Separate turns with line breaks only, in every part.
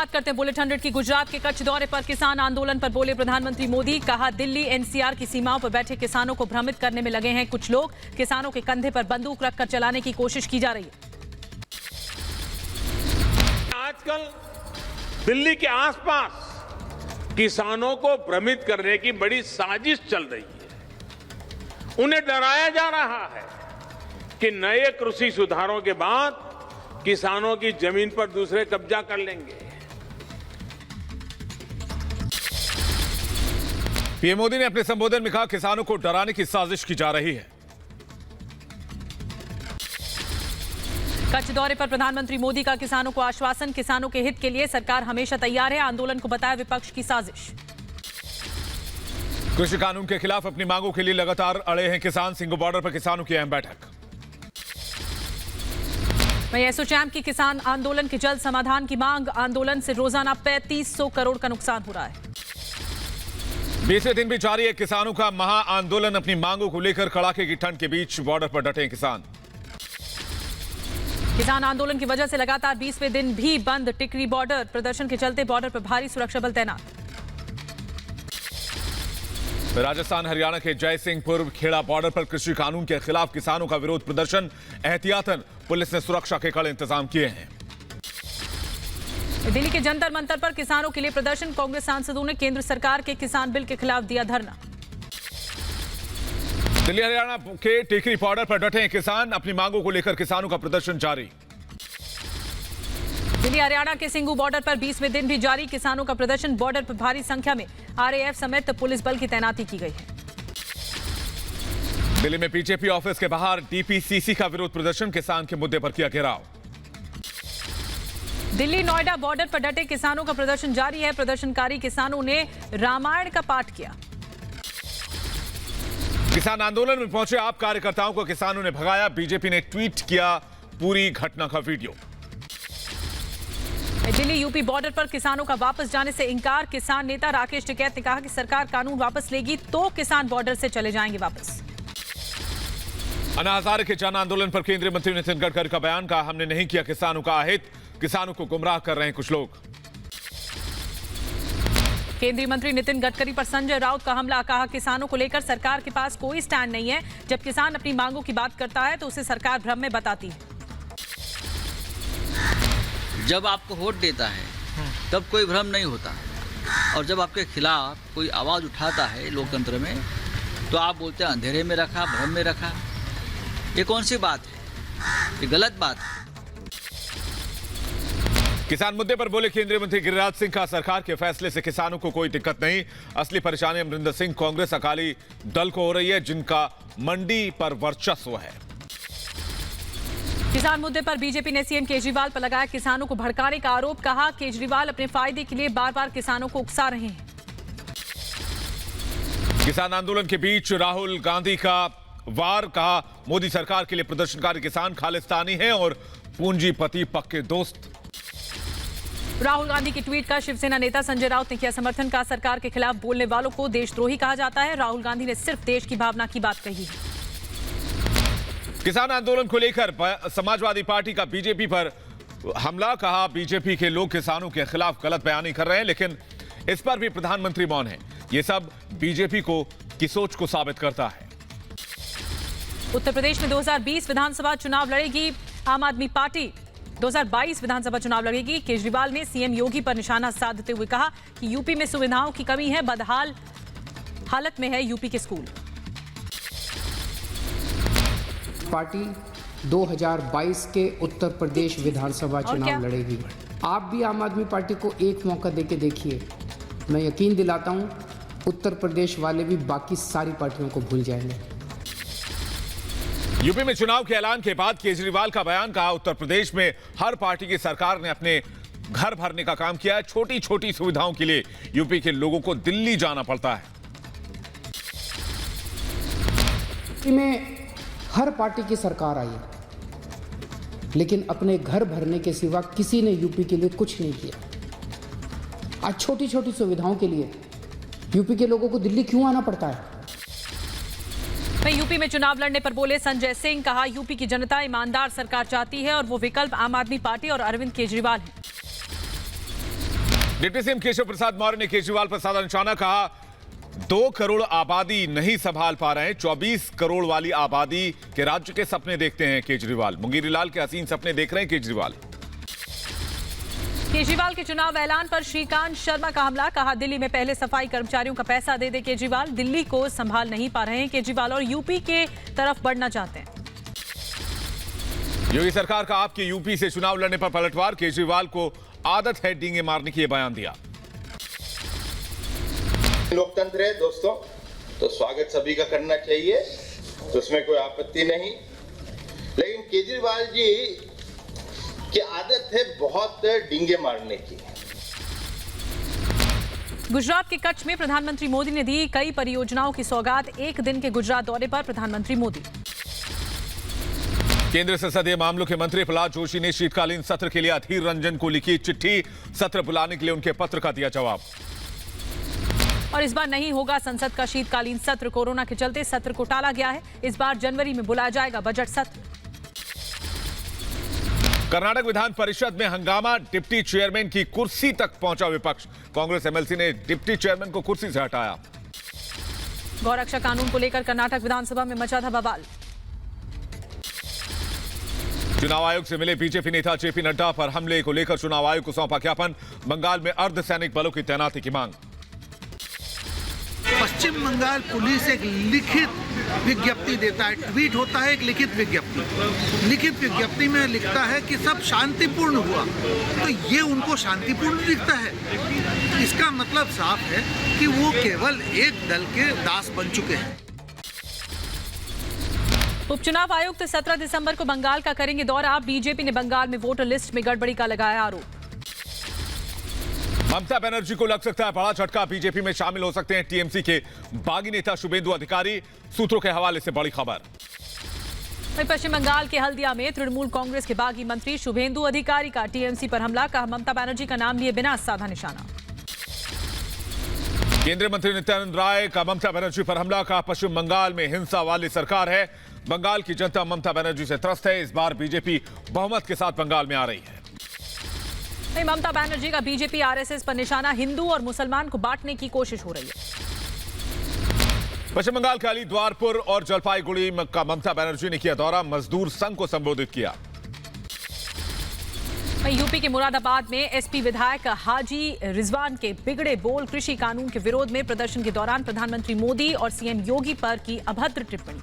बात करते हैं बुलेट 100 की। गुजरात के कच्छ दौरे पर किसान आंदोलन पर बोले प्रधानमंत्री मोदी। कहा, दिल्ली एनसीआर की सीमाओं पर बैठे किसानों को भ्रमित करने में लगे हैं कुछ लोग। किसानों के कंधे पर बंदूक रखकर चलाने की कोशिश की जा रही है।
आजकल दिल्ली के आसपास किसानों को भ्रमित करने की बड़ी साजिश चल रही है। उन्हें डराया जा रहा है कि नए कृषि सुधारों के बाद किसानों की जमीन पर दूसरे कब्जा कर लेंगे।
पीएम मोदी ने अपने संबोधन में कहा, किसानों को डराने की साजिश की जा रही है।
कच्छ दौरे पर प्रधानमंत्री मोदी का किसानों को आश्वासन। किसानों के हित के लिए सरकार हमेशा तैयार है। आंदोलन को बताया विपक्ष की साजिश।
कृषि कानून के खिलाफ अपनी मांगों के लिए लगातार अड़े हैं किसान। सिंघू बॉर्डर पर किसानों की अहम बैठक।
वहीं एसोचैम की किसान आंदोलन के जल्द समाधान की मांग। आंदोलन से रोजाना 3500 करोड़ का नुकसान हो रहा है।
20वें दिन भी जारी है किसानों का महा आंदोलन। अपनी मांगों को लेकर कड़ाके की ठंड के बीच बॉर्डर पर डटे किसान।
किसान आंदोलन की वजह से लगातार 20वें दिन भी बंद टिकरी बॉर्डर। प्रदर्शन के चलते बॉर्डर पर भारी सुरक्षा बल तैनात।
राजस्थान हरियाणा के जयसिंहपुर खेड़ा बॉर्डर पर कृषि कानून के खिलाफ किसानों का विरोध प्रदर्शन। एहतियातन पुलिस ने सुरक्षा के कड़े इंतजाम किए हैं।
दिल्ली के जंतर मंतर पर किसानों के लिए प्रदर्शन। कांग्रेस सांसदों ने केंद्र सरकार के किसान बिल के खिलाफ दिया धरना।
दिल्ली हरियाणा के टिकरी बॉर्डर पर डटे हैं किसान। अपनी मांगों को लेकर किसानों का प्रदर्शन जारी।
दिल्ली हरियाणा के सिंघू बॉर्डर पर 20वें दिन भी जारी किसानों का प्रदर्शन। बॉर्डर पर भारी संख्या में आरएएफ समेत पुलिस बल की तैनाती की गई है।
दिल्ली में बीजेपी ऑफिस के बाहर डीपीसीसी का विरोध प्रदर्शन। किसान के मुद्दे पर किया घेराव।
दिल्ली नोएडा बॉर्डर पर डटे किसानों का प्रदर्शन जारी है। प्रदर्शनकारी किसानों ने रामायण का पाठ किया।
किसान आंदोलन में पहुंचे आप कार्यकर्ताओं को किसानों ने भगाया। बीजेपी ने ट्वीट किया पूरी घटना का वीडियो।
दिल्ली यूपी बॉर्डर पर किसानों का वापस जाने से इंकार। किसान नेता राकेश टिकैत ने कहा कि सरकार कानून वापस लेगी तो किसान बॉर्डर से चले जाएंगे वापस।
अन्ना हजारे के जन आंदोलन पर केंद्रीय मंत्री नितिन गडकरी का बयान। कहा, हमने नहीं किया किसानों का अहित। किसानों को गुमराह कर रहे हैं कुछ लोग।
केंद्रीय मंत्री नितिन गडकरी पर संजय राउत का हमला। कहा, किसानों को लेकर सरकार के पास कोई स्टैंड नहीं है। जब किसान अपनी मांगों की बात करता है तो उसे सरकार भ्रम में बताती है।
जब आपको वोट देता है तब कोई भ्रम नहीं होता, और जब आपके खिलाफ कोई आवाज उठाता है लोकतंत्र में तो आप बोलते हैं अंधेरे में रखा, भ्रम में रखा। ये कौन सी बात है? ये गलत बात है।
किसान मुद्दे पर बोले केंद्रीय मंत्री गिरिराज सिंह। का सरकार के फैसले से किसानों को कोई दिक्कत नहीं। असली परेशानी अमरिंदर सिंह कांग्रेस अकाली दल को हो रही है, जिनका मंडी पर वर्चस्व है।
किसान मुद्दे पर बीजेपी ने सीएम केजरीवाल पर लगाया किसानों को भड़काने का आरोप। कहा, केजरीवाल अपने फायदे के लिए बार बार किसानों को उकसा रहे हैं।
किसान आंदोलन के बीच राहुल गांधी का वार। कहा, मोदी सरकार के लिए प्रदर्शनकारी किसान खालिस्तानी हैं और पूंजीपति पक्के दोस्त।
राहुल गांधी की ट्वीट का शिवसेना नेता संजय राउत ने किया समर्थन। का सरकार के खिलाफ बोलने वालों को देशद्रोही कहा जाता है। राहुल गांधी ने सिर्फ देश की भावना की बात कही है।
किसान आंदोलन को लेकर समाजवादी पार्टी का बीजेपी पर हमला। कहा, बीजेपी के लोग किसानों के खिलाफ गलत बयानी कर रहे हैं, लेकिन इस पर भी प्रधानमंत्री मौन है। यह सब बीजेपी की सोच को साबित करता है।
उत्तर प्रदेश में 2020 विधानसभा चुनाव लड़ेगी आम आदमी पार्टी। 2022 विधानसभा चुनाव लड़ेगी। केजरीवाल ने सीएम योगी पर निशाना साधते हुए कहा कि यूपी में सुविधाओं की कमी है। बदहाल हालत में है यूपी के स्कूल।
पार्टी 2022 के उत्तर प्रदेश विधानसभा चुनाव लड़ेगी। आप भी आम आदमी पार्टी को एक मौका देके देखिए। मैं यकीन दिलाता हूं उत्तर प्रदेश वाले भी बाकी सारी पार्टियों को भूल जाएंगे।
यूपी में चुनाव के ऐलान के बाद केजरीवाल का बयान। कहा, उत्तर प्रदेश में हर पार्टी की सरकार ने अपने घर भरने का काम किया है। छोटी छोटी सुविधाओं के लिए यूपी के लोगों को दिल्ली जाना पड़ता है।
में हर पार्टी की सरकार आई है, लेकिन अपने घर भरने के सिवा किसी ने यूपी के लिए कुछ नहीं किया। आज छोटी छोटी सुविधाओं के लिए यूपी के लोगों को दिल्ली क्यों आना पड़ता है?
वहीं यूपी में चुनाव लड़ने पर बोले संजय सिंह। कहा, यूपी की जनता ईमानदार सरकार चाहती है और वो विकल्प आम आदमी पार्टी और अरविंद केजरीवाल है।
डिप्टी सीएम केशव प्रसाद मौर्य ने केजरीवाल पर साधा निशाना, कहा 2 करोड़ आबादी नहीं संभाल पा रहे हैं, 24 करोड़ वाली आबादी के राज्य के सपने देखते हैं केजरीवाल। मुंगेरी लाल के हसीन सपने देख रहे हैं केजरीवाल।
केजरीवाल के चुनाव ऐलान पर श्रीकांत शर्मा का हमला, कहा दिल्ली में पहले सफाई कर्मचारियों का पैसा दे दे केजरीवाल, दिल्ली को संभाल नहीं पा रहे हैं केजरीवाल और यूपी के तरफ बढ़ना चाहते हैं।
योगी सरकार का आपके यूपी से चुनाव लड़ने पर पलटवार, केजरीवाल को आदत है डींगे मारने की, बयान दिया।
लोकतंत्र है दोस्तों, तो स्वागत सभी का करना चाहिए, तो उसमें कोई आपत्ति नहीं। लेकिन केजरीवाल जी की आदत है बहुत डींगे मारने की।
गुजरात के कच्छ में प्रधानमंत्री मोदी ने दी कई परियोजनाओं की सौगात, 1 दिन के गुजरात दौरे पर प्रधानमंत्री मोदी।
केंद्रीय संसदीय मामलों के मंत्री प्रहलाद जोशी ने शीतकालीन सत्र के लिए अधीर रंजन को लिखी चिट्ठी, सत्र बुलाने के लिए उनके पत्र का दिया जवाब।
और इस बार नहीं होगा संसद का शीतकालीन सत्र, कोरोना के चलते सत्र को टाला गया है, इस बार जनवरी में बुलाया जाएगा बजट सत्र।
कर्नाटक विधान परिषद में हंगामा, डिप्टी चेयरमैन की कुर्सी तक पहुंचा विपक्ष, कांग्रेस एमएलसी ने डिप्टी चेयरमैन को कुर्सी से हटाया।
गौरक्षा कानून को लेकर कर्नाटक विधानसभा में मचा था बवाल।
चुनाव आयोग से मिले बीजेपी नेता जेपी नड्डा पर हमले को लेकर चुनाव आयोग को सौंपा ज्ञापन, बंगाल में अर्धसैनिक बलों की तैनाती की मांग।
पश्चिम बंगाल पुलिस एक लिखित विज्ञप्ति देता है, ट्वीट होता है एक लिखित विज्ञप्ति। लिखित विज्ञप्ति में लिखता है कि सब शांतिपूर्ण हुआ, तो ये उनको शांतिपूर्ण दिखता है। इसका मतलब साफ है कि वो केवल एक दल के दास बन चुके हैं।
उपचुनाव आयुक्त 17 दिसंबर को बंगाल का करेंगे दौरा, बीजेपी ने बंगाल में वोटर लिस्ट में गड़बड़ी का लगाया आरोप।
ममता बनर्जी को लग सकता है बड़ा झटका, बीजेपी में शामिल हो सकते हैं टीएमसी के बागी नेता शुभेंदु अधिकारी, सूत्रों के हवाले से बड़ी खबर।
पश्चिम बंगाल के हल्दिया में तृणमूल कांग्रेस के बागी मंत्री शुभेंदु अधिकारी का टीएमसी पर हमला, कहा ममता बनर्जी का नाम लिए बिना साधा निशाना।
केंद्रीय मंत्री नित्यानंद राय का ममता बनर्जी पर हमला, कहा पश्चिम बंगाल में हिंसा वाली सरकार है, बंगाल की जनता ममता बनर्जी से त्रस्त है, इस बार बीजेपी बहुमत के साथ बंगाल में आ रही है।
ममता बनर्जी का बीजेपी आरएसएस पर निशाना, हिंदू और मुसलमान को बांटने की कोशिश हो रही है।
पश्चिम बंगाल के अलीद्वारपुर और जलपाईगुड़ी का ममता बनर्जी ने किया दौरा, मजदूर संघ को संबोधित किया।
यूपी के मुरादाबाद में एसपी विधायक हाजी रिजवान के बिगड़े बोल, कृषि कानून के विरोध में प्रदर्शन के दौरान प्रधानमंत्री मोदी और सीएम योगी पर की अभद्र टिप्पणी।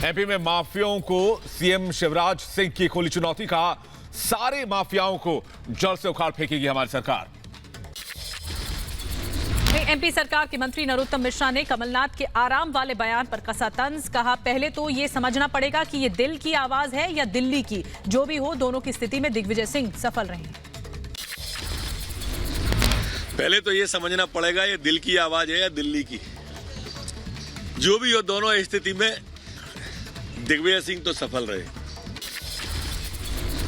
एमपी में माफियाओं को सीएम शिवराज सिंह की खुली चुनौती, कहा सारे माफियाओं को जड़ से उखाड़ फेंकेगी हमारी सरकार।
एमपी सरकार के मंत्री नरोत्तम मिश्रा ने कमलनाथ के आराम वाले बयान पर कसा तंज, कहा पहले तो ये समझना पड़ेगा कि ये दिल की आवाज है या दिल्ली की, जो भी हो दोनों की स्थिति में दिग्विजय सिंह सफल रहे।
पहले तो ये समझना पड़ेगा ये दिल की आवाज है या दिल्ली की, जो भी हो दोनों स्थिति में दिग्विजय सिंह तो सफल रहे।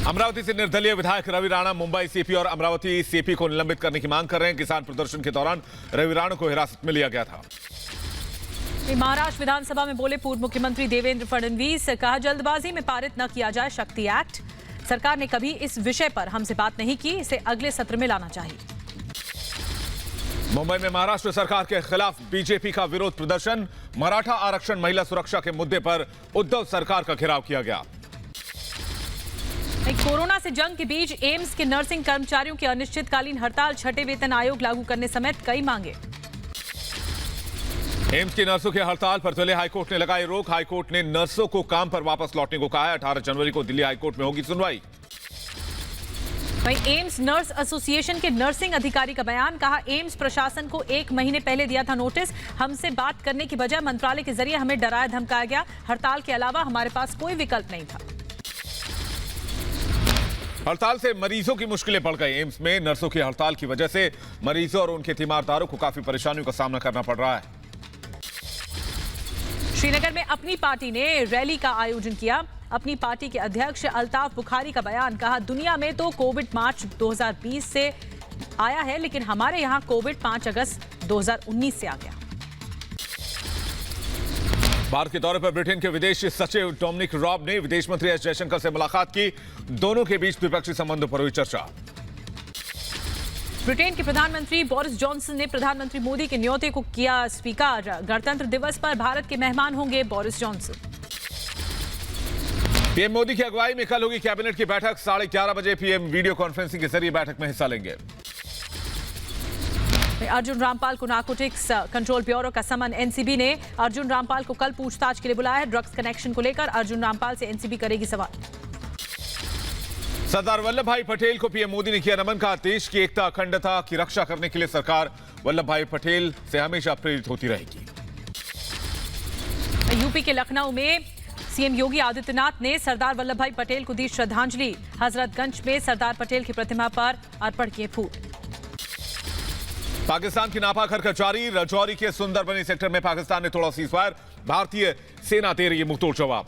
अमरावती से निर्दलीय विधायक रवि राणा मुंबई सीपी और अमरावती सीपी को निलंबित करने की मांग कर रहे हैं। किसान प्रदर्शन के दौरान रवि राणा को हिरासत में लिया गया था।
महाराष्ट्र विधानसभा में बोले पूर्व मुख्यमंत्री देवेंद्र फडणवीस, कहा जल्दबाजी में पारित न किया जाए शक्ति एक्ट, सरकार ने कभी इस विषय पर हमसे बात नहीं की, इसे अगले सत्र में लाना चाहिए।
मुंबई में महाराष्ट्र सरकार के खिलाफ बीजेपी का विरोध प्रदर्शन, मराठा आरक्षण महिला सुरक्षा के मुद्दे पर उद्धव सरकार का घेराव किया गया।
कोरोना से जंग के बीच एम्स के नर्सिंग कर्मचारियों की अनिश्चितकालीन हड़ताल, छठे वेतन आयोग लागू करने समेत कई मांगे।
एम्स की नर्सों की हड़ताल पर दिल्ली हाईकोर्ट ने लगाई रोक, हाईकोर्ट ने नर्सों को काम पर वापस लौटने को कहा है। 18 जनवरी को दिल्ली हाईकोर्ट में होगी सुनवाई।
वहीं एम्स नर्स एसोसिएशन के नर्सिंग अधिकारी का बयान, कहा एम्स प्रशासन को 1 महीने पहले दिया था नोटिस, हमसे बात करने की बजाय मंत्रालय के जरिए हमें डराया धमकाया गया, हड़ताल के अलावा हमारे पास कोई विकल्प नहीं था।
हड़ताल से मरीजों की मुश्किलें बढ़ गई। एम्स में नर्सों की हड़ताल की वजह से मरीजों और उनके तीमारदारों को काफी परेशानियों का सामना करना पड़ रहा है।
श्रीनगर में अपनी पार्टी ने रैली का आयोजन किया। अपनी पार्टी के अध्यक्ष अल्ताफ बुखारी का बयान, कहा दुनिया में तो कोविड मार्च 2020 से आया है, लेकिन हमारे यहाँ कोविड 5 अगस्त 2019 से आ गया।
भारत के दौरे पर ब्रिटेन के विदेश सचिव डोमिनिक रॉब ने विदेश मंत्री एस जयशंकर से मुलाकात की, दोनों के बीच द्विपक्षीय संबंधों पर हुई चर्चा।
ब्रिटेन के प्रधानमंत्री बोरिस जॉनसन ने प्रधानमंत्री मोदी के न्योते को किया स्वीकार। गणतंत्र दिवस पर भारत के मेहमान होंगे बोरिस जॉनसन।
पीएम मोदी की अगुवाई में कल होगी कैबिनेट की बैठक। 11:30 बजे पीएम वीडियो कॉन्फ्रेंसिंग के जरिए बैठक में हिस्सा लेंगे।
अर्जुन रामपाल को नारकोटिक्स कंट्रोल ब्यूरो का समन। एनसीबी ने अर्जुन रामपाल को कल पूछताछ के लिए बुलाया है। ड्रग्स कनेक्शन को लेकर अर्जुन रामपाल से एनसीबी करेगी सवाल।
सरदार वल्लभ भाई पटेल को पीएम मोदी ने किया नमन। का देश की एकता अखंडता की रक्षा करने के लिए सरकार वल्लभ भाई पटेल से हमेशा प्रेरित होती रहेगी।
यूपी के लखनऊ में सीएम योगी आदित्यनाथ ने सरदार वल्लभ भाई पटेल को दी श्रद्धांजलि। हजरतगंज में सरदार पटेल की प्रतिमा पर अर्पण किए फूल।
पाकिस्तान की नापाक हरकत जारी। राजौरी के सुंदरबनी सेक्टर में पाकिस्तान ने तोड़ा सीजफायर। भारतीय सेना दे रही मुंहतोड़ जवाब।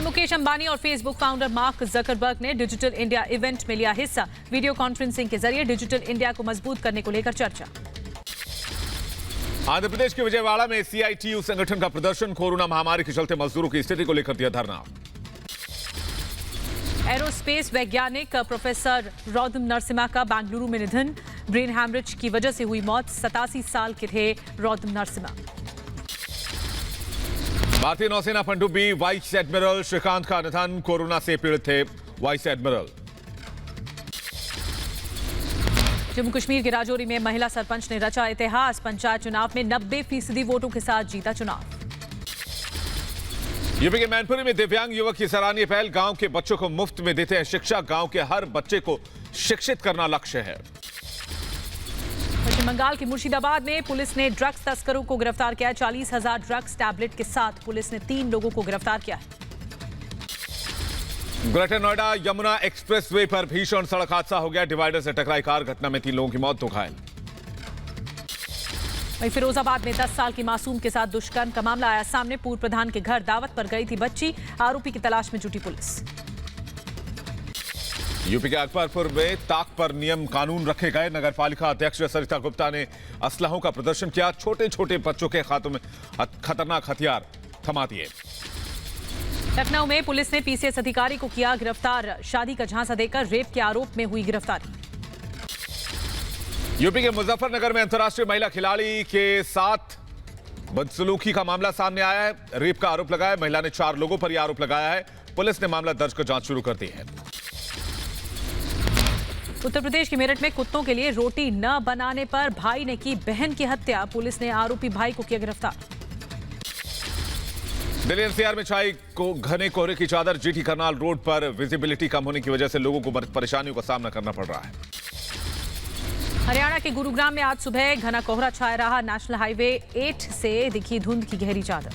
मुकेश अंबानी और फेसबुक फाउंडर मार्क जकरबर्ग ने डिजिटल इंडिया इवेंट में लिया हिस्सा। वीडियो कॉन्फ्रेंसिंग के जरिए डिजिटल इंडिया को मजबूत करने को लेकर चर्चा।
आंध्र प्रदेश के विजयवाड़ा में सीआईटीयू संगठन का प्रदर्शन। कोरोना महामारी के चलते मजदूरों की स्थिति को लेकर दिया धरना।
एरोस्पेस वैज्ञानिक प्रोफेसर रौद्रम नरसिम्हा का बेंगलुरु में निधन। ब्रेन हैमरेज की वजह से हुई मौत। 87 साल के थे रौद्रम नरसिम्हा।
भारतीय नौसेना पनडुब्बी वाइस एडमिरल श्रीकांत का निधन। कोरोना से पीड़ित थे वाइस एडमिरल।
जम्मू कश्मीर के राजौरी में महिला सरपंच ने रचा इतिहास। पंचायत चुनाव में 90% वोटों के साथ जीता चुनाव।
यूपी के मैनपुरी में दिव्यांग युवक की सराहनीय पहल। गांव के बच्चों को मुफ्त में देते हैं शिक्षा। गांव के हर बच्चे को शिक्षित करना लक्ष्य है।
पश्चिम बंगाल के मुर्शिदाबाद में पुलिस ने ड्रग्स तस्करों को गिरफ्तार किया। 40,000 ड्रग्स टैबलेट के साथ पुलिस ने 3 लोगों को गिरफ्तार किया है।
ग्रेटर नोएडा यमुना एक्सप्रेसवे पर भीषण सड़क हादसा हो गया। डिवाइडर से टकराई कार। घटना में 3 लोगों की मौत, 2 घायल।
वहीं फिरोजाबाद में 10 साल की मासूम के साथ दुष्कर्म का मामला आया सामने। पूर्व प्रधान के घर दावत पर गई थी बच्ची। आरोपी की तलाश में जुटी पुलिस।
यूपी के अकबरपुर में ताक पर नियम कानून रखे गए। नगर पालिका अध्यक्ष सरिता गुप्ता ने असलहों का प्रदर्शन किया। छोटे छोटे बच्चों के हाथों में खतरनाक हथियार थमा दिए।
लखनऊ में पुलिस ने पीसीएस अधिकारी को किया गिरफ्तार। शादी का झांसा देकर रेप के आरोप में हुई गिरफ्तारी।
यूपी के मुजफ्फरनगर में अंतर्राष्ट्रीय महिला खिलाड़ी के साथ बदसलूकी का मामला सामने आया है। रेप का आरोप लगाया। महिला ने 4 लोगों पर यह आरोप लगाया है। पुलिस ने मामला दर्ज कर जांच शुरू कर दी है।
उत्तर प्रदेश के मेरठ में कुत्तों के लिए रोटी न बनाने पर भाई ने की बहन की हत्या। पुलिस ने आरोपी भाई को किया गिरफ्तार।
दिल्ली एनसीआर में छाई को घने कोहरे की चादर। जीटी करनाल रोड पर विजिबिलिटी कम होने की वजह से लोगों को परेशानियों का सामना करना पड़ रहा है।
हरियाणा के गुरुग्राम में आज सुबह घना कोहरा छाया रहा। नेशनल हाईवे 8 से दिखी धुंध की गहरी चादर।